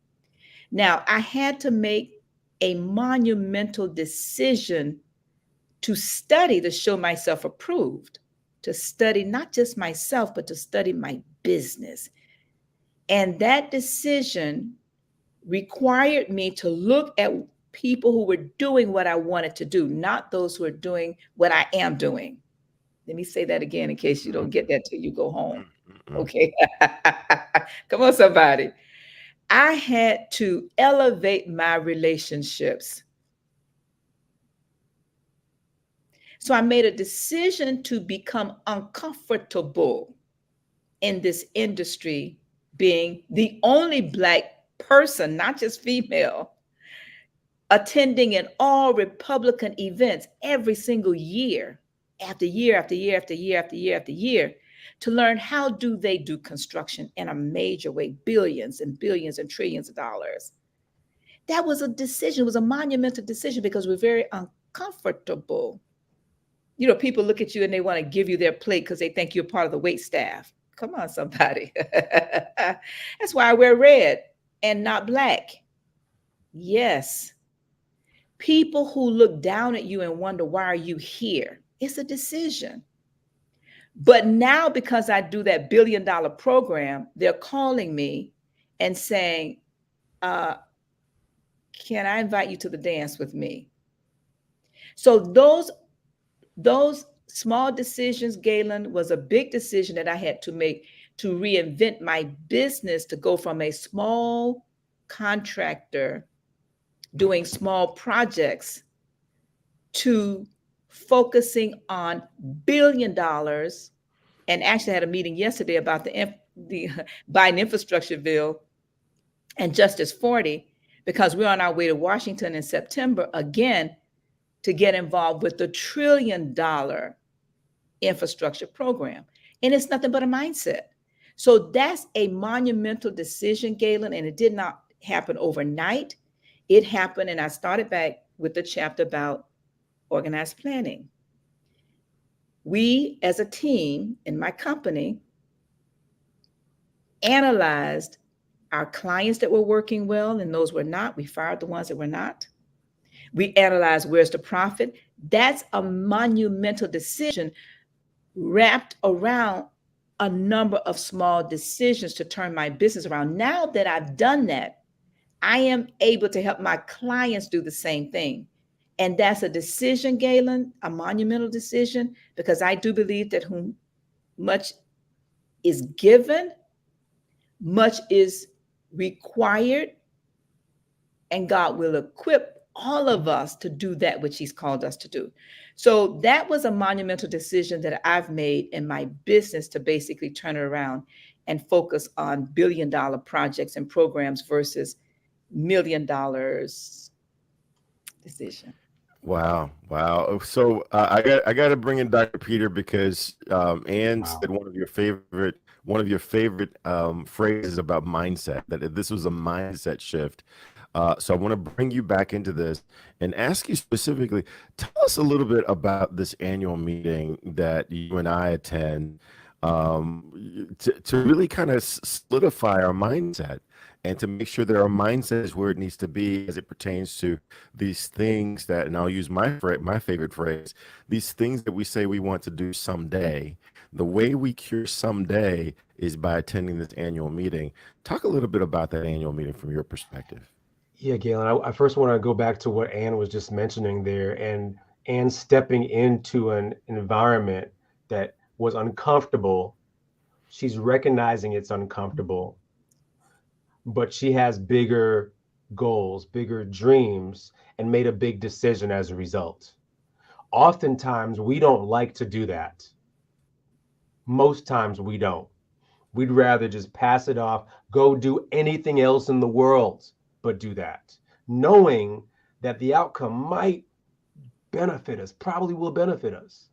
Speaker 3: Now, I had to make a monumental decision to study to show myself approved, to study not just myself, but to study my business. And that decision required me to look at people who were doing what I wanted to do, not those who are doing what I am doing. Let me say that again in case you don't get that till you go home. Okay. Come on, somebody. I had to elevate my relationships. So I made a decision to become uncomfortable in this industry, being the only Black person, not just female, attending an all Republican events every single year, after year, after year, after year, after year, after year, to learn how do they do construction in a major way, billions and billions and trillions of dollars. That was a decision, it was a monumental decision because we're very uncomfortable. You know, people look at you and they want to give you their plate because they think you're part of the wait staff. Come on, somebody. That's why I wear red and not Black. Yes. People who look down at you and wonder, why are you here? It's a decision. But now, because I do that $1 billion program, they're calling me and saying, can I invite you to the dance with me? So those small decisions, Galen, was a big decision that I had to make to reinvent my business, to go from a small contractor doing small projects to focusing on $1 billion. And actually had a meeting yesterday about the Biden infrastructure bill and Justice 40, because we're on our way to Washington in September again to get involved with the $1 trillion infrastructure program. And it's nothing but a mindset. So that's a monumental decision, Galen, and it did not happen overnight. It happened, and I started back with the chapter about organized planning. We, as a team in my company, analyzed our clients that were working well and those were not. We fired the ones that were not. We analyzed where's the profit. That's a monumental decision wrapped around a number of small decisions to turn my business around. Now that I've done that, I am able to help my clients do the same thing. And that's a decision, Galen, a monumental decision, because I do believe that whom much is given, much is required, and God will equip all of us to do that which He's called us to do. So that was a monumental decision that I've made in my business to basically turn it around and focus on $1 billion projects and programs versus $1 million decision.
Speaker 1: Wow. So I got to bring in Dr. Peter because Ann said one of your favorite phrases about mindset, that this was a mindset shift. So I want to bring you back into this and ask you specifically, tell us a little bit about this annual meeting that you and I attend to really kind of solidify our mindset and to make sure that our mindset is where it needs to be as it pertains to these things that, and I'll use my favorite phrase, these things that we say we want to do someday. The way we cure someday is by attending this annual meeting. Talk a little bit about that annual meeting from your perspective.
Speaker 2: Yeah, Galen, I first want to go back to what Ann was just mentioning there, and Ann stepping into an environment that was uncomfortable. She's recognizing it's uncomfortable, but she has bigger goals, bigger dreams, and made a big decision as a result. Oftentimes, we don't like to do that. Most times, we don't. We'd rather just pass it off, go do anything else in the world, but do that, knowing that the outcome might benefit us, probably will benefit us.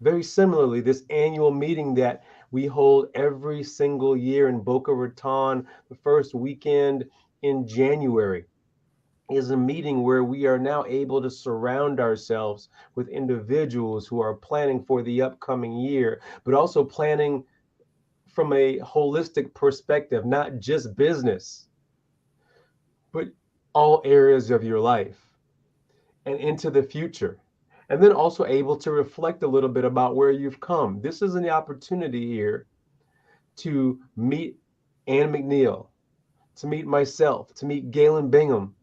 Speaker 2: Very similarly, this annual meeting that we hold every single year in Boca Raton, the first weekend in January, is a meeting where we are now able to surround ourselves with individuals who are planning for the upcoming year, but also planning from a holistic perspective, not just business, but all areas of your life and into the future. And then also able to reflect a little bit about where you've come. This is an opportunity here to meet Ann McNeil, to meet myself, to meet Galen Bingham,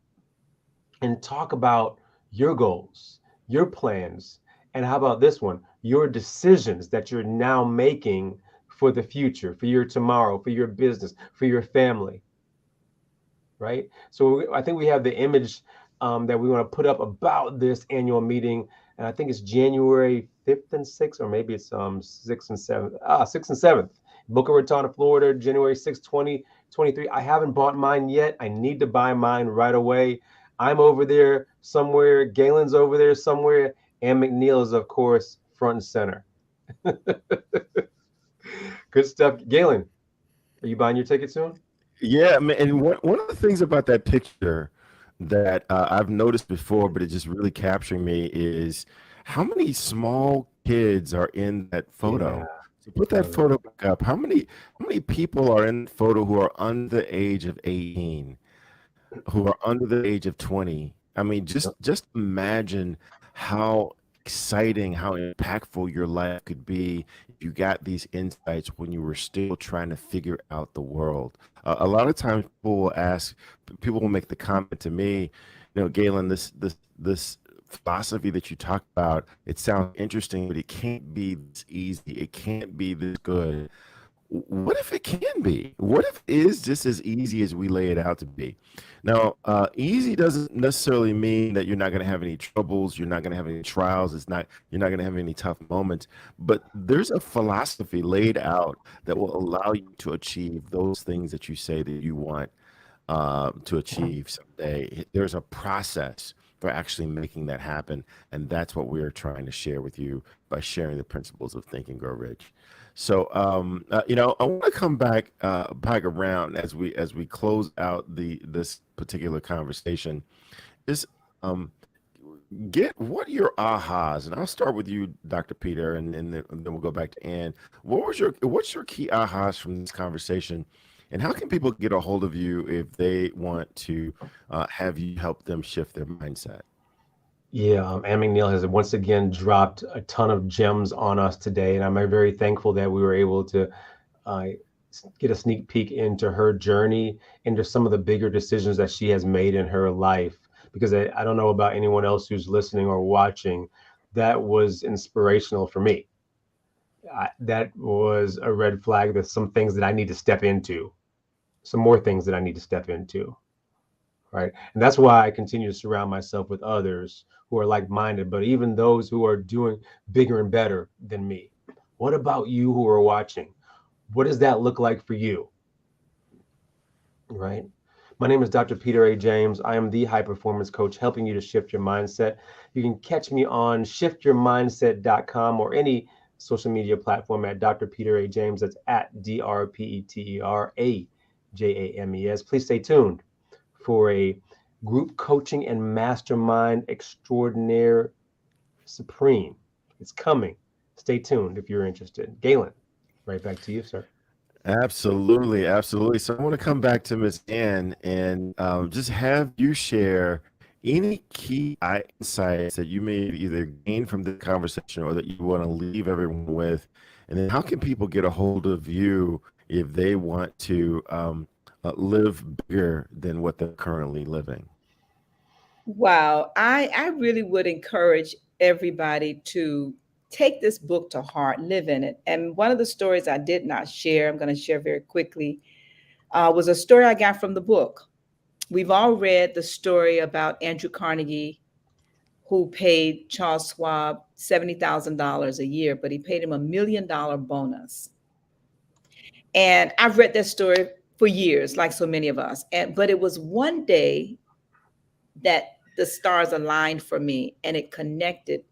Speaker 2: and talk about your goals, your plans, and how about this one, your decisions that you're now making for the future, for your tomorrow, for your business, for your family, right? So I think we have the image that we want to put up about this annual meeting, and I think it's January 5th and 6th, or maybe it's 6th and 7th. 6th and 7th, Boca Raton, Florida, January 6th, 2023. I haven't bought mine yet. I need to buy mine right away. I'm over there somewhere. Galen's over there somewhere. And McNeil is, of course, front and center. Good stuff. Galen, are you buying your ticket soon?
Speaker 1: Yeah, man, and one of the things about that picture that I've noticed before, but it just really capturing me is how many small kids are in that photo.
Speaker 2: Yeah.
Speaker 1: So put that photo back up. How many people are in the photo who are under the age of 18, who are under the age of 20? I mean, just imagine how exciting, how impactful your life could be if you got these insights when you were still trying to figure out the world. A lot of times people will make the comment to me, Galen, this philosophy that you talk about, it sounds interesting, but it can't be this easy. It can't be this good. What if it can be? What if it is just as easy as we lay it out to be? Now, easy doesn't necessarily mean that you're not going to have any troubles. You're not going to have any trials. You're not going to have any tough moments. But there's a philosophy laid out that will allow you to achieve those things that you say that you want to achieve someday. There's a process for actually making that happen, and that's what we're trying to share with you by sharing the principles of Think and Grow Rich. So, I want to come back around as we close out this particular conversation. Is get what are your ahas, and I'll start with you, Dr. Peter, and then we'll go back to Ann. What's your key ahas from this conversation, and how can people get a hold of you if they want to have you help them shift their mindset?
Speaker 2: Yeah, Ann McNeil has once again dropped a ton of gems on us today, and I'm very thankful that we were able to uh, get a sneak peek into her journey, into some of the bigger decisions that she has made in her life. Because I don't know about anyone else who's listening or watching, that was inspirational for me. That was a red flag. There's some things that I need to step into, some more things that I need to step into. Right. And that's why I continue to surround myself with others who are like-minded, but even those who are doing bigger and better than me. What about you who are watching? What does that look like for you? Right. My name is Dr. Peter A. James. I am the high performance coach helping you to shift your mindset. You can catch me on shiftyourmindset.com or any social media platform at Dr. Peter A. James. That's at DrPeterAJames. Please stay tuned for a group coaching and mastermind extraordinaire supreme. It's coming. Stay tuned if you're interested. Galen, right back to you, sir.
Speaker 1: Absolutely, absolutely. So I want to come back to Miss Ann and just have you share any key insights that you may either gain from the conversation or that you want to leave everyone with. And then how can people get a hold of you if they want to live bigger than what they're currently living?
Speaker 3: Wow. I really would encourage everybody to take this book to heart, live in it. And one of the stories I did not share, I'm going to share very quickly, was a story I got from the book. We've all read the story about Andrew Carnegie, who paid Charles Schwab $70,000 a year, but he paid him $1 million bonus. And I've read that story for years, like so many of us. But it was one day that the stars aligned for me, and it connected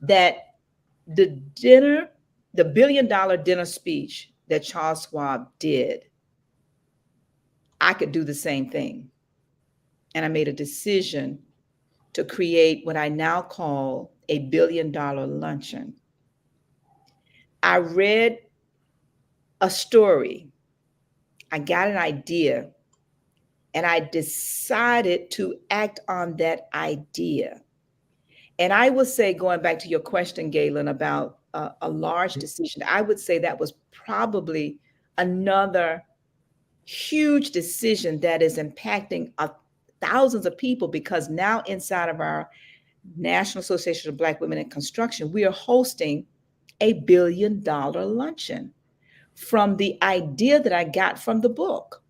Speaker 3: that the $1 billion dinner speech that Charles Schwab did, I could do the same thing. And I made a decision to create what I now call a $1 billion luncheon. I read a story, I got an idea, and I decided to act on that idea. And I would say, going back to your question, Galen, about a large decision, I would say that was probably another huge decision that is impacting thousands of people, because now inside of our National Association of Black Women in Construction, we are hosting a $1 billion luncheon from the idea that I got from the book.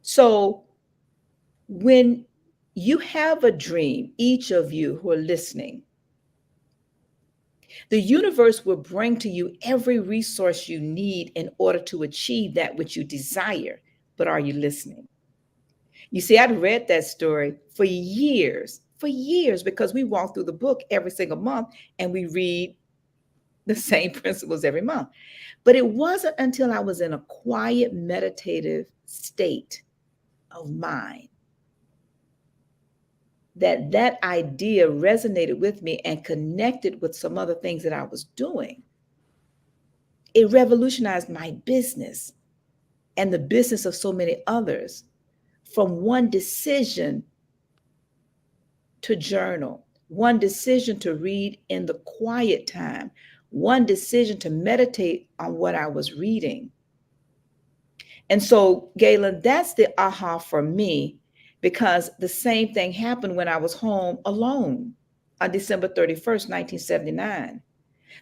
Speaker 3: So when you have a dream, each of you who are listening, the universe will bring to you every resource you need in order to achieve that which you desire. But are you listening? You see, I'd read that story for years, because we walk through the book every single month and we read the same principles every month. But it wasn't until I was in a quiet, meditative state of mind that that idea resonated with me and connected with some other things that I was doing. It revolutionized my business and the business of so many others, from one decision to journal, one decision to read in the quiet time, one decision to meditate on what I was reading. And so, Galen, that's the aha for me, because the same thing happened when I was home alone on December 31st, 1979.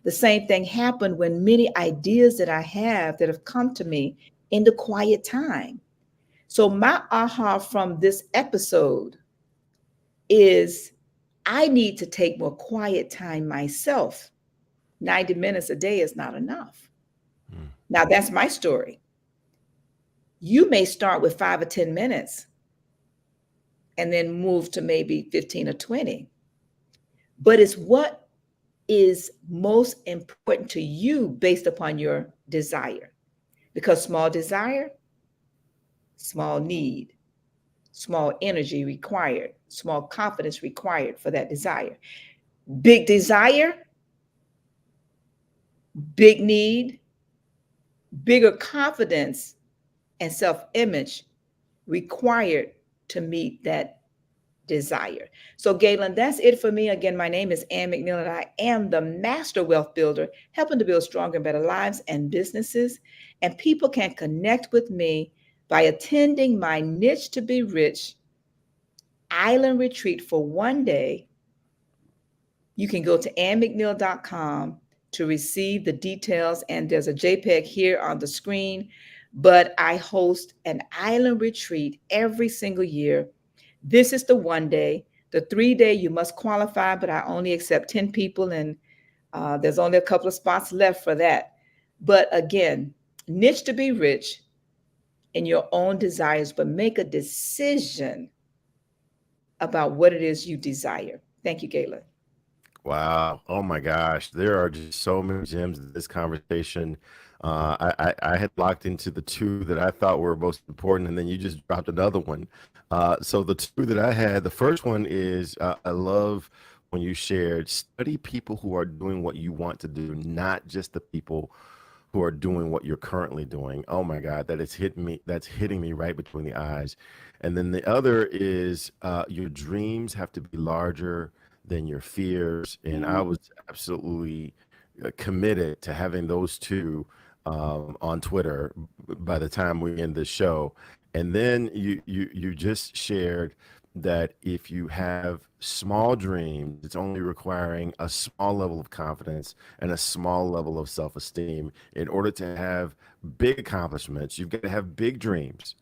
Speaker 3: The same thing happened when many ideas that I have that have come to me in the quiet time. So my aha from this episode is I need to take more quiet time myself. 90 minutes a day is not enough. Now, that's my story. You may start with 5 or 10 minutes and then move to maybe 15 or 20. But it's what is most important to you based upon your desire. Because small desire, small need, small energy required, small confidence required for that desire. Big desire, big need, bigger confidence and self-image required to meet that desire. So Galen, that's it for me. Again, my name is Ann McNeil, and I am the Master Wealth Builder, helping to build stronger and better lives and businesses. And people can connect with me by attending my Niche to Be Rich Island Retreat for one day. You can go to annmcneil.com to receive the details, and there's a JPEG here on the screen. But I host an island retreat every single year. This is the one day. The 3-day, you must qualify, but I only accept 10 people, and there's only a couple of spots left for that. But again, niche to be rich in your own desires, but make a decision about what it is you desire. Thank you, Galen.
Speaker 1: Wow. Oh my gosh. There are just so many gems in this conversation. I had locked into the two that I thought were most important, and then you just dropped another one. So the two that I had, the first one is I love when you shared study people who are doing what you want to do, not just the people who are doing what you're currently doing. Oh my God, that is hitting me. That's hitting me right between the eyes. And then the other is your dreams have to be larger than your fears. And I was absolutely committed to having those two on Twitter by the time we end the show. And then you just shared that if you have small dreams, it's only requiring a small level of confidence and a small level of self-esteem. In order to have big accomplishments, you've got to have big dreams.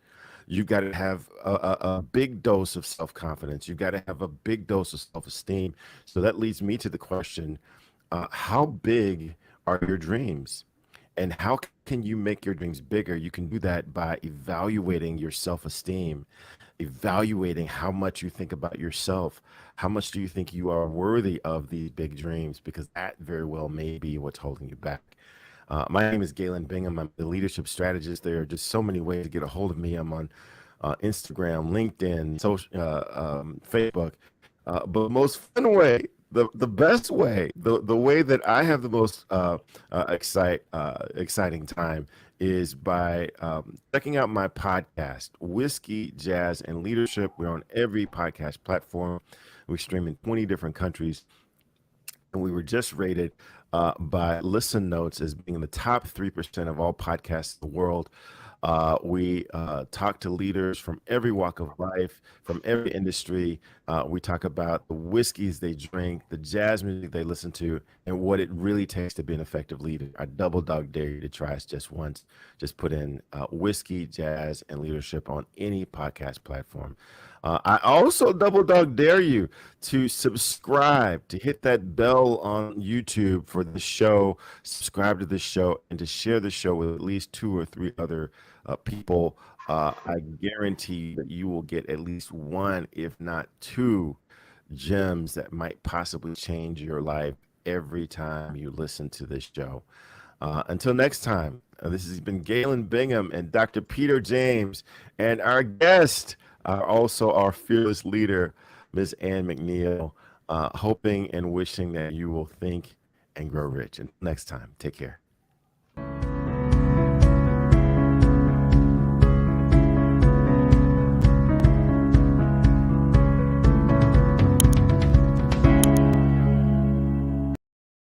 Speaker 1: You got to have a big dose of self-confidence. You got to have a big dose of self-esteem. So that leads me to the question, how big are your dreams? And how can you make your dreams bigger? You can do that by evaluating your self-esteem, evaluating how much you think about yourself. How much do you think you are worthy of these big dreams? Because that very well may be what's holding you back. My name is Galen Bingham. I'm the leadership strategist. There are just so many ways to get a hold of me. I'm on Instagram, LinkedIn, Facebook. But most fun way, the best way, the way that I have the most exciting time is by checking out my podcast, Whiskey, Jazz, and Leadership. We're on every podcast platform. We stream in 20 different countries. And we were just rated by Listen Notes as being in the top 3% of all podcasts in the world. We talk to leaders from every walk of life, from every industry. We talk about the whiskeys they drink, the jazz music they listen to, and what it really takes to be an effective leader. I double dog dare you to try us just once. Just put in whiskey, jazz, and leadership on any podcast platform. I also double dog dare you to subscribe, to hit that bell on YouTube for the show, subscribe to the show, and to share the show with at least 2 or 3 other people. I guarantee that you will get at least 1, if not 2, gems that might possibly change your life every time you listen to this show. Until next time, this has been Galen Bingham and Dr. Peter James, and our guest, also our fearless leader, Ms. Ann McNeil, hoping and wishing that you will think and grow rich. And next time, take care.